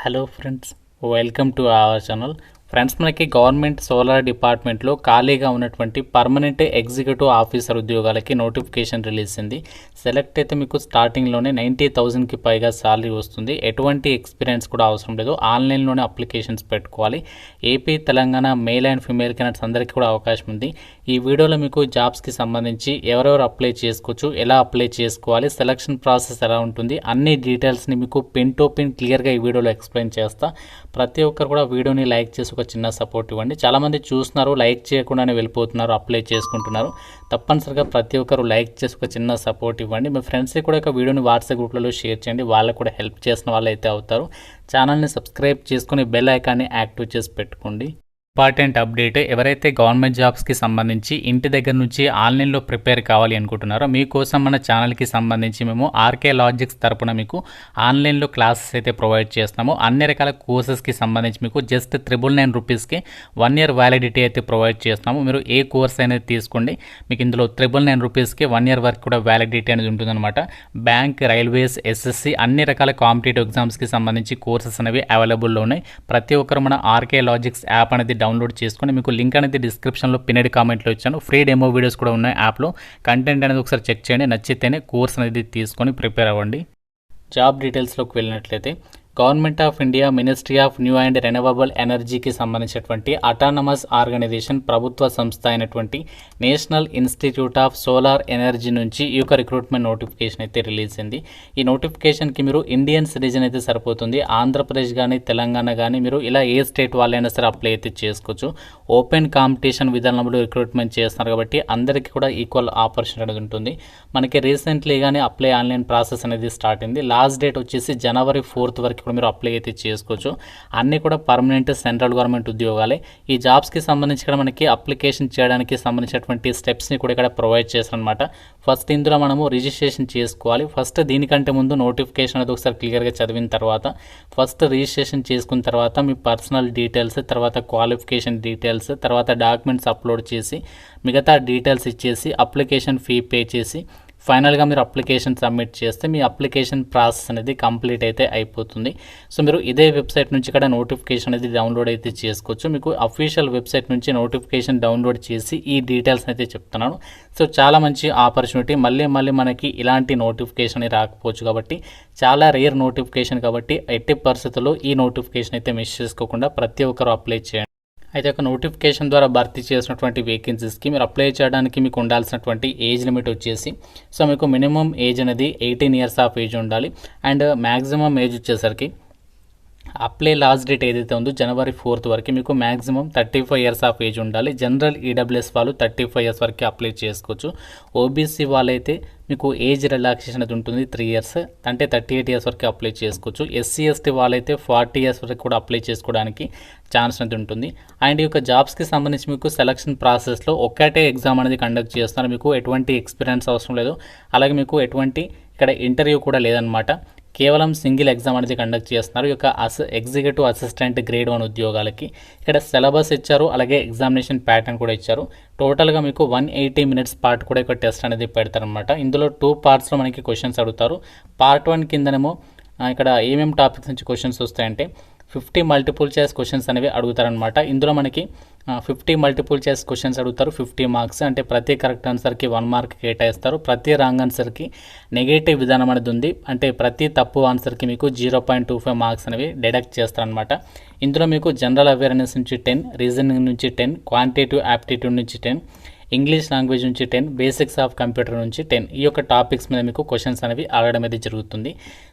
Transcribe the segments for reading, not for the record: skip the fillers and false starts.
Hello friends, welcome to our channel. Friends, మనకి government solar డిపార్ట్మెంట్లో ఖాళీగా ఉన్నటువంటి పర్మనెంట్ ఎగ్జిక్యూటివ్ ఆఫీసర్ ఉద్యోగాలకి నోటిఫికేషన్ రిలీజ్ అయింది. సెలెక్ట్ అయితే మీకు స్టార్టింగ్లోనే 90,000కి పైగా శాలరీ వస్తుంది. ఎటువంటి ఎక్స్పీరియన్స్ కూడా అవసరం లేదు. ఆన్లైన్లోనే అప్లికేషన్స్ పెట్టుకోవాలి. AP, Telangana male and female candidates అందరికీ కూడా అవకాశం ఉంది. ఈ వీడియోలో మీకు జాబ్స్కి సంబంధించి ఎవరెవరు అప్లై చేసుకోవచ్చు, ఎలా అప్లై చేసుకోవాలి, సెలక్షన్ ప్రాసెస్ ఎలా ఉంటుంది, అన్ని డీటెయిల్స్ని మీకు పిన్ టు పిన్ క్లియర్గా ఈ వీడియోలో ఎక్స్ప్లెయిన్ చేస్తా. ప్రతి ఒక్కరు కూడా వీడియోని లైక్ చేసి ఒక చిన్న సపోర్ట్ ఇవ్వండి. చాలామంది చూస్తున్నారు, లైక్ చేయకుండానే వెళ్ళిపోతున్నారు, అప్లై చేసుకుంటున్నారు. తప్పనిసరిగా ప్రతి ఒక్కరు లైక్ చేసి ఒక చిన్న సపోర్ట్ ఇవ్వండి. మీ ఫ్రెండ్స్కి కూడా ఒక వీడియోని వాట్సాప్ గ్రూప్లలో షేర్ చేయండి. వాళ్ళకు కూడా హెల్ప్ చేసిన వాళ్ళు అయితే అవుతారు. ఛానల్ని సబ్స్క్రైబ్ చేసుకుని బెల్ ఐకాన్ని యాక్టివ్ చేసి పెట్టుకోండి. ఇంపార్టెంట్ అప్డేట్, ఎవరైతే గవర్నమెంట్ జాబ్స్కి సంబంధించి ఇంటి దగ్గర నుంచి ఆన్లైన్లో ప్రిపేర్ కావాలి అనుకుంటున్నారో మీకోసం మన ఛానల్కి సంబంధించి మేము ఆర్కే లాజిక్స్ తరపున మీకు ఆన్లైన్లో క్లాసెస్ అయితే ప్రొవైడ్ చేస్తున్నాము. అన్ని రకాల కోర్సెస్కి సంబంధించి మీకు జస్ట్ 999 రూపీస్కి 1 year వ్యాలిడిటీ అయితే ప్రొవైడ్ చేస్తున్నాము. మీరు ఏ కోర్స్ అనేది తీసుకోండి, మీకు ఇందులో 999 రూపీస్కి 1 year వరకు కూడా వ్యాలిడిటీ అనేది ఉంటుందన్నమాట. బ్యాంక్, రైల్వేస్, ఎస్ఎస్సి అన్ని రకాల కాంపిటేటివ్ ఎగ్జామ్స్కి సంబంధించి కోర్సెస్ అనేవి అవైలబుల్లో ఉన్నాయి. ప్రతి ఒక్కరు మన ఆర్కే లాజిక్స్ యాప్ అనేది డౌన్లోడ్ చేసుకొని, మీకు లింక్ అనేది డిస్క్రిప్షన్లో పిన్నెడ్ కామెంట్లో ఇచ్చాను. ఫ్రీ డెమో వీడియోస్ కూడా ఉన్నాయి యాప్లో. కంటెంట్ అనేది ఒకసారి చెక్ చేయండి, నచ్చితేనే కోర్స్ అనేది తీసుకొని ప్రిపేర్ అవ్వండి. జాబ్ డీటెయిల్స్లోకి వెళ్ళినట్లయితే, government of India ministry of new and renewable ఎనర్జీకి సంబంధించినటువంటి అటానమస్ ఆర్గనైజేషన్ ప్రభుత్వ సంస్థ అయినటువంటి national institute of solar energy నుంచి ఈ యొక్క రిక్రూట్మెంట్ నోటిఫికేషన్ అయితే రిలీజ్ అయింది. ఈ నోటిఫికేషన్కి మీరు ఇండియన్ సిటిజన్ అయితే సరిపోతుంది. ఆంధ్రప్రదేశ్ కానీ తెలంగాణ కానీ మీరు ఇలా ఏ స్టేట్ వాళ్ళైనా సరే అప్లై అయితే చేసుకోవచ్చు. ఓపెన్ కాంపిటీషన్ విధానంలో రిక్రూట్మెంట్ చేస్తున్నారు కాబట్టి అందరికీ కూడా ఈక్వల్ ఆపర్చునిటీ అనేది ఉంటుంది. మనకి రీసెంట్లీగానే అప్లై ఆన్లైన్ ప్రాసెస్ అనేది స్టార్ట్ అయింది. లాస్ట్ డేట్ వచ్చేసి January 4th వరకు కూడా మీరు అప్లై అయితే చేసుకోవచ్చు. అన్నీ కూడా పర్మనెంట్ సెంట్రల్ గవర్నమెంట్ ఉద్యోగాలే. ఈ జాబ్స్కి సంబంధించి ఇక్కడ మనకి అప్లికేషన్ చేయడానికి సంబంధించినటువంటి స్టెప్స్ని కూడా ఇక్కడ ప్రొవైడ్ చేస్తారనమాట. ఫస్ట్ ఇందులో మనము రిజిస్ట్రేషన్ చేసుకోవాలి. ఫస్ట్ దీనికంటే ముందు నోటిఫికేషన్ అనేది ఒకసారి క్లియర్గా చదివిన తర్వాత, ఫస్ట్ రిజిస్ట్రేషన్ చేసుకున్న తర్వాత మీ పర్సనల్ డీటెయిల్స్, తర్వాత క్వాలిఫికేషన్ డీటెయిల్స్, తర్వాత డాక్యుమెంట్స్ అప్లోడ్ చేసి మిగతా డీటెయిల్స్ ఇచ్చేసి అప్లికేషన్ ఫీ పే చేసి ఫైనల్గా మీరు అప్లికేషన్ సబ్మిట్ చేస్తే మీ అప్లికేషన్ ప్రాసెస్ అనేది కంప్లీట్ అయితే అయిపోతుంది. సో మీరు ఇదే వెబ్సైట్ నుంచి ఇక్కడ నోటిఫికేషన్ అనేది డౌన్లోడ్ అయితే చేసుకోవచ్చు. మీకు అఫీషియల్ వెబ్సైట్ నుంచి నోటిఫికేషన్ డౌన్లోడ్ చేసి ఈ డీటెయిల్స్ అయితే చెప్తున్నాను. సో చాలా మంచి ఆపర్చునిటీ. మళ్ళీ మనకి ఇలాంటి నోటిఫికేషన్ రాకపోవచ్చు కాబట్టి, చాలా రేర్ నోటిఫికేషన్ కాబట్టి ఎట్టి పరిస్థితుల్లో ఈ నోటిఫికేషన్ అయితే మిస్ చేసుకోకుండా ప్రతి ఒక్కరు అప్లై చేయండి. అయితే ఒక నోటిఫికేషన్ ద్వారా భర్తీ చేసినటువంటి వేకెన్సీస్కి మీరు అప్లై చేయడానికి మీకు ఉండాల్సినటువంటి ఏజ్ లిమిట్ వచ్చేసి, సో మీకు మినిమం ఏజ్ అనేది 18 years ఆఫ్ ఏజ్ ఉండాలి. అండ్ మ్యాక్సిమం ఏజ్ వచ్చేసరికి అప్లై లాస్ట్ డేట్ ఏదైతే ఉందో January 4th వరకు మీకు మ్యాక్సిమం 35 years ఆఫ్ ఏజ్ ఉండాలి. జనరల్ ఈడబ్ల్యూఎస్ వాళ్ళు 35 years వరకు అప్లై చేసుకోవచ్చు. ఓబీసీ వాళ్ళైతే మీకు ఏజ్ రిలాక్సేషన్ అనేది ఉంటుంది 3 years, అంటే 38 years వరకు అప్లై చేసుకోవచ్చు. ఎస్సీ ఎస్టీ వాళ్ళైతే 40 years వరకు కూడా అప్లై చేసుకోవడానికి ఛాన్స్ అనేది ఉంటుంది. అండ్ ఈ యొక్క జాబ్స్కి సంబంధించి మీకు సెలక్షన్ ప్రాసెస్లో ఒక్కటే ఎగ్జామ్ అనేది కండక్ట్ చేస్తున్నారు. మీకు ఎటువంటి ఎక్స్పీరియన్స్ అవసరం లేదు. అలాగే మీకు ఎటువంటి ఇక్కడ ఇంటర్వ్యూ కూడా లేదనమాట. కేవలం సింగిల్ ఎగ్జామ్ అనేది కండక్ట్ చేస్తున్నారు. ఈ యొక్క ఎగ్జిక్యూటివ్ అసిస్టెంట్ గ్రేడ్ 1 ఉద్యోగాలకి ఇక్కడ సిలబస్ ఇచ్చారు, అలాగే ఎగ్జామినేషన్ ప్యాటర్న్ కూడా ఇచ్చారు. టోటల్గా మీకు 180 minutes పార్ట్ కూడా ఇక్కడ టెస్ట్ అనేది పెడతారనమాట. ఇందులో 2 partsలో మనకి క్వశ్చన్స్ అడుగుతారు. పార్ట్ 1 కిందనేమో ఇక్కడ ఏమేమి టాపిక్స్ నుంచి క్వశ్చన్స్ వస్తాయంటే 50 multiple choice క్వశ్చన్స్ అనేవి అడుగుతారనమాట. ఇందులో మనకి 50 multiple choice క్వశ్చన్స్ అడుగుతారు. 50 marks, అంటే ప్రతి కరెక్ట్ ఆన్సర్కి 1 mark కేటాయిస్తారు. ప్రతి రాంగ్ ఆన్సర్కి నెగటివ్ విధానం అనేది ఉంది, అంటే ప్రతి తప్పు ఆన్సర్కి మీకు 0.25 marks అనేవి డిడక్ట్ చేస్తారనమాట. ఇందులో మీకు జనరల్ అవేర్నెస్ నుంచి 10, రీజనింగ్ నుంచి 10, క్వాంటిటేటివ్ యాప్టిట్యూడ్ నుంచి 10, ఇంగ్లీష్ లాంగ్వేజ్ నుంచి 10, బేసిక్స్ ఆఫ్ కంప్యూటర్ నుంచి 10. ఈ యొక్క టాపిక్స్ మీద మీకు క్వశ్చన్స్ అనేవి అడగడం అయితే జరుగుతుంది.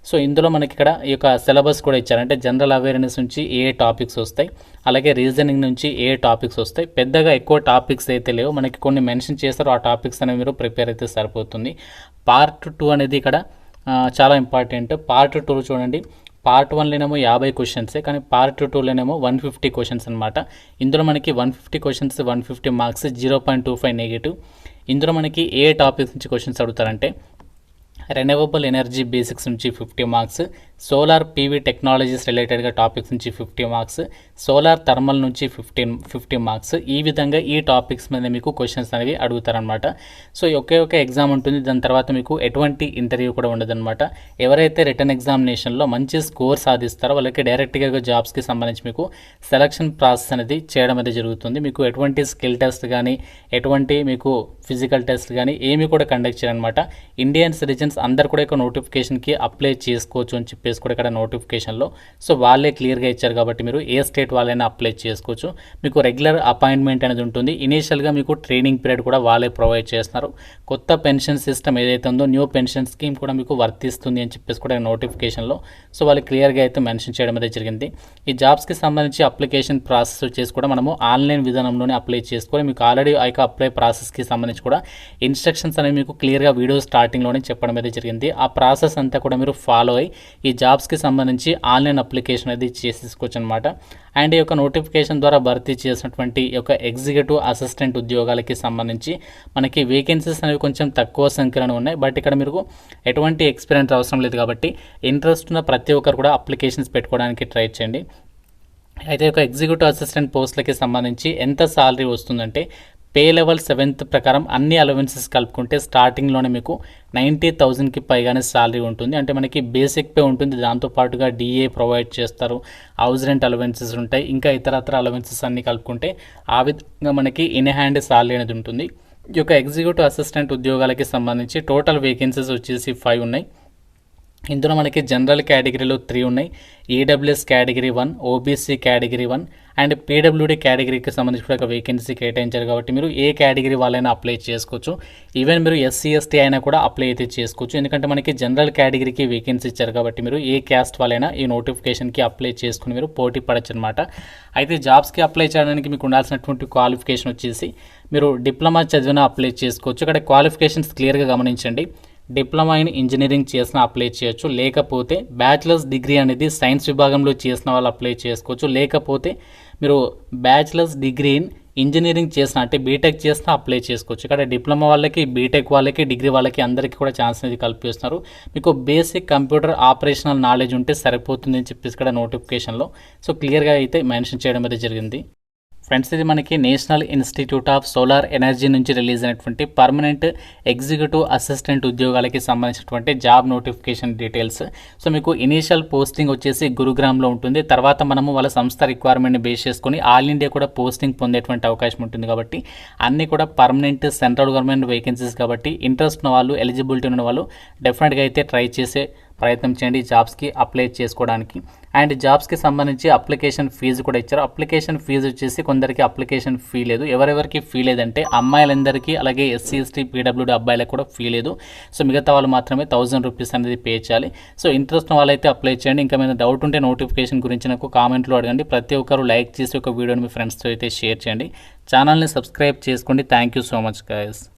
సో ఇందులో మనకి ఇక్కడ ఈ యొక్క సిలబస్ కూడా ఇచ్చారంటే జనరల్ అవేర్నెస్ నుంచి ఏ టాపిక్స్ వస్తాయి, అలాగే రీజనింగ్ నుంచి ఏ టాపిక్స్ వస్తాయి. పెద్దగా ఎక్కువ టాపిక్స్ అయితే లేవు, మనకి కొన్ని మెన్షన్ చేస్తారు. ఆ టాపిక్స్ అనేవి మీరు ప్రిపేర్ అయితే సరిపోతుంది. పార్ట్ 2 అనేది ఇక్కడ చాలా ఇంపార్టెంట్. పార్ట్ 2 చూడండి, పార్ట్ 1లోనేమో 50 క్వశ్చన్సే, కానీ పార్ట్ 2లోనేమో 150 క్వశ్చన్స్ అనమాట. ఇందులో మనకి 150 క్వశ్చన్స్ 150 marks, 0.25 నెగిటివ్. ఇందులో మనకి ఏ టాపిక్స్ నుంచి క్వశ్చన్స్ అడుగుతారంటే రెన్యూవబుల్ ఎనర్జీ బేసిక్స్ నుంచి 50 marks, సోలార్ పీవీ టెక్నాలజీస్ రిలేటెడ్గా టాపిక్స్ నుంచి 50 మార్క్స్, సోలార్ థర్మల్ నుంచి 50 మార్క్స్. ఈ విధంగా ఈ టాపిక్స్ మీద మీకు క్వశ్చన్స్ అనేవి అడుగుతారనమాట. సో ఒకే ఒక ఎగ్జామ్ ఉంటుంది, దాని తర్వాత మీకు ఎటువంటి ఇంటర్వ్యూ కూడా ఉండదన్నమాట. ఎవరైతే రిటర్న్ ఎగ్జామినేషన్లో మంచి స్కోర్ సాధిస్తారో వాళ్ళకి డైరెక్ట్గా జాబ్స్కి సంబంధించి మీకు సెలక్షన్ ప్రాసెస్ అనేది చేయడం అనేది జరుగుతుంది. మీకు ఎటువంటి స్కిల్ టెస్ట్ కానీ ఎటువంటి మీకు ఫిజికల్ టెస్ట్ కానీ ఏమీ కూడా కండక్ట్ చేయాలన్నమాట. ఇండియన్ సిటిజన్స్ అందరు కూడా ఒక నోటిఫికేషన్కి అప్లై చేసుకోవచ్చు అని చెప్పేసి కూడా ఇక్కడ నోటిఫికేషన్లో సో వాళ్ళే క్లియర్గా ఇచ్చారు కాబట్టి మీరు ఏ స్టేట్ వాళ్ళైనా అప్లై చేసుకోవచ్చు. మీకు రెగ్యులర్ అపాయింట్మెంట్ అనేది ఉంటుంది. ఇనీషియల్గా మీకు ట్రైనింగ్ పీరియడ్ కూడా వాళ్ళే ప్రొవైడ్ చేస్తున్నారు. కొత్త పెన్షన్ సిస్టమ్ ఏదైతే ఉందో న్యూ పెన్షన్ స్కీమ్ కూడా మీకు వర్తిస్తుంది అని చెప్పేసి కూడా నోటిఫికేషన్లో సో వాళ్ళు క్లియర్గా అయితే మెన్షన్ చేయడం అనేది జరిగింది. ఈ జాబ్స్కి సంబంధించి అప్లికేషన్ ప్రాసెస్ వచ్చేసి కూడా మనము ఆన్లైన్ విధానంలోనే అప్లై చేసుకోవాలి. మీకు ఆల్రెడీ ఆ యొక్క అప్లై ప్రాసెస్కి సంబంధించి కూడా ఇన్స్ట్రక్షన్స్ అనేవి మీకు క్లియర్గా వీడియో స్టార్టింగ్లోనే చెప్పడం అయితే జరిగింది. ఆ ప్రాసెస్ అంతా కూడా మీరు ఫాలో అయ్యి ఈ జాబ్స్కి సంబంధించి ఆన్లైన్ అప్లికేషన్ అనేది చేసేసుకోవచ్చు అనమాట. అండ్ ఈ యొక్క నోటిఫికేషన్ ద్వారా భర్తీ చేసినటువంటి ఈ యొక్క ఎగ్జిక్యూటివ్ అసిస్టెంట్ ఉద్యోగాలకి సంబంధించి మనకి వేకెన్సీస్ అనేవి కొంచెం తక్కువ సంఖ్యలో ఉన్నాయి. బట్ ఇక్కడ మీరు ఎటువంటి ఎక్స్పీరియన్స్ అవసరం లేదు కాబట్టి ఇంట్రెస్ట్ ఉన్న ప్రతి ఒక్కరు కూడా అప్లికేషన్స్ పెట్టుకోవడానికి ట్రై చేయండి. అయితే ఒక ఎగ్జిక్యూటివ్ అసిస్టెంట్ పోస్టులకి సంబంధించి ఎంత సాలరీ వస్తుందంటే పే లెవెల్ 7th ప్రకారం అన్ని అలవెన్సెస్ కలుపుకుంటే స్టార్టింగ్లోనే మీకు 90,000కి పైగానే సాలరీ ఉంటుంది. అంటే మనకి బేసిక్ పే ఉంటుంది, దాంతోపాటుగా డిఏ ప్రొవైడ్ చేస్తారు, హౌస్ రెంట్ అలవెన్సెస్ ఉంటాయి, ఇంకా ఇతరత్ర అలవెన్సెస్ అన్నీ కలుపుకుంటే ఆ విధంగా మనకి ఇన్ హ్యాండ్ సాలరీ అనేది ఉంటుంది. ఈ యొక్క ఎగ్జిక్యూటివ్ అసిస్టెంట్ ఉద్యోగాలకి సంబంధించి టోటల్ వేకెన్సీస్ వచ్చేసి 5 ఉన్నాయి. ఇందులో మనకి జనరల్ కేటగిరీలో 3 ఉన్నాయి, EWS category 1, OBC category 1 and PWD కేటగిరీకి సంబంధించి కూడా ఒక వేకెన్సీ కేటాయించారు కాబట్టి మీరు ఏ కేటగిరీ వాళ్ళైనా అప్లై చేసుకోవచ్చు. ఈవెన్ మీరు ఎస్సీ ఎస్టీ అయినా కూడా అప్లై అయితే చేసుకోవచ్చు. ఎందుకంటే మనకి జనరల్ కేటగిరీకి వేకెన్సీ ఇచ్చారు కాబట్టి మీరు ఏ క్యాస్ట్ వాళ్ళైనా ఈ నోటిఫికేషన్కి అప్లై చేసుకుని మీరు పోటీ పడచ్చు అనమాట. అయితే జాబ్స్కి అప్లై చేయడానికి మీకు ఉండాల్సినటువంటి క్వాలిఫికేషన్ వచ్చేసి మీరు డిప్లొమా చదివినా అప్లై చేసుకోవచ్చు. ఇక్కడ క్వాలిఫికేషన్స్ క్లియర్గా గమనించండి. డిప్లొమా ఇన్ ఇంజనీరింగ్ చేసిన అప్లై చేయొచ్చు, లేకపోతే బ్యాచిలర్స్ డిగ్రీ అనేది సైన్స్ విభాగంలో చేసిన వాళ్ళు అప్లై చేసుకోవచ్చు, లేకపోతే మీరు బ్యాచిలర్స్ డిగ్రీ ఇన్ ఇంజనీరింగ్ చేసిన అంటే బీటెక్ చేసిన అప్లై చేసుకోవచ్చు. ఇక్కడ డిప్లొమా వాళ్ళకి, బీటెక్ వాళ్ళకి, డిగ్రీ వాళ్ళకి అందరికీ కూడా ఛాన్స్ అనేది కల్పిస్తున్నారు. మీకు బేసిక్ కంప్యూటర్ ఆపరేషనల్ నాలెడ్జ్ ఉంటే సరిపోతుంది అని చెప్పేసి ఇక్కడ నోటిఫికేషన్లో సో క్లియర్గా అయితే మెన్షన్ చేయడం అయితే జరిగింది. ఫ్రెండ్స్, ఇది మనకి national institute of solar energy నుంచి రిలీజ్ అయినటువంటి పర్మనెంట్ ఎగ్జిక్యూటివ్ అసిస్టెంట్ ఉద్యోగాలకి సంబంధించినటువంటి జాబ్ నోటిఫికేషన్ డీటెయిల్స్. సో మీకు ఇనీషియల్ పోస్టింగ్ వచ్చేసి గురుగ్రామ్లో ఉంటుంది. తర్వాత మనము వాళ్ళ సంస్థ రిక్వైర్మెంట్ని బేస్ చేసుకొని ఆల్ ఇండియా కూడా పోస్టింగ్ పొందేటువంటి అవకాశం ఉంటుంది. కాబట్టి అన్నీ కూడా పర్మనెంట్ సెంట్రల్ గవర్నమెంట్ వేకెన్సీస్ కాబట్టి ఇంట్రెస్ట్ ఉన్న వాళ్ళు, ఎలిజిబిలిటీ ఉన్న వాళ్ళు డెఫినెట్గా అయితే ట్రై చేసే ప్రయత్నం చేయండి జాబ్స్కి అప్లై చేసుకోవడానికి. అండ్ జాబ్స్కి సంబంధించి అప్లికేషన్ ఫీజు కూడా ఇచ్చారు. అప్లికేషన్ ఫీజు వచ్చేసి కొందరికి అప్లికేషన్ ఫీ లేదు. ఎవరెవరికి ఫీ లేదంటే అమ్మాయిలందరికీ, అలాగే ఎస్సీ ఎస్టీ పీడబ్ల్యూడీ అబ్బాయిలకు కూడా ఫీ లేదు. సో మిగతా వాళ్ళు మాత్రమే 1000 రూపీస్ అనేది పే చేయాలి. సో ఇంట్రెస్ట్ వాళ్ళైతే అప్లై చేయండి. ఇంకా ఏమైనా డౌట్ ఉంటే నోటిఫికేషన్ గురించి నాకు కామెంట్లో అడగండి. ప్రతి ఒక్కరు లైక్ చేసి ఒక వీడియోని మీ ఫ్రెండ్స్తో అయితే షేర్ చేయండి. ఛానల్ని సబ్స్క్రైబ్ చేసుకోండి. Thank you so much guys.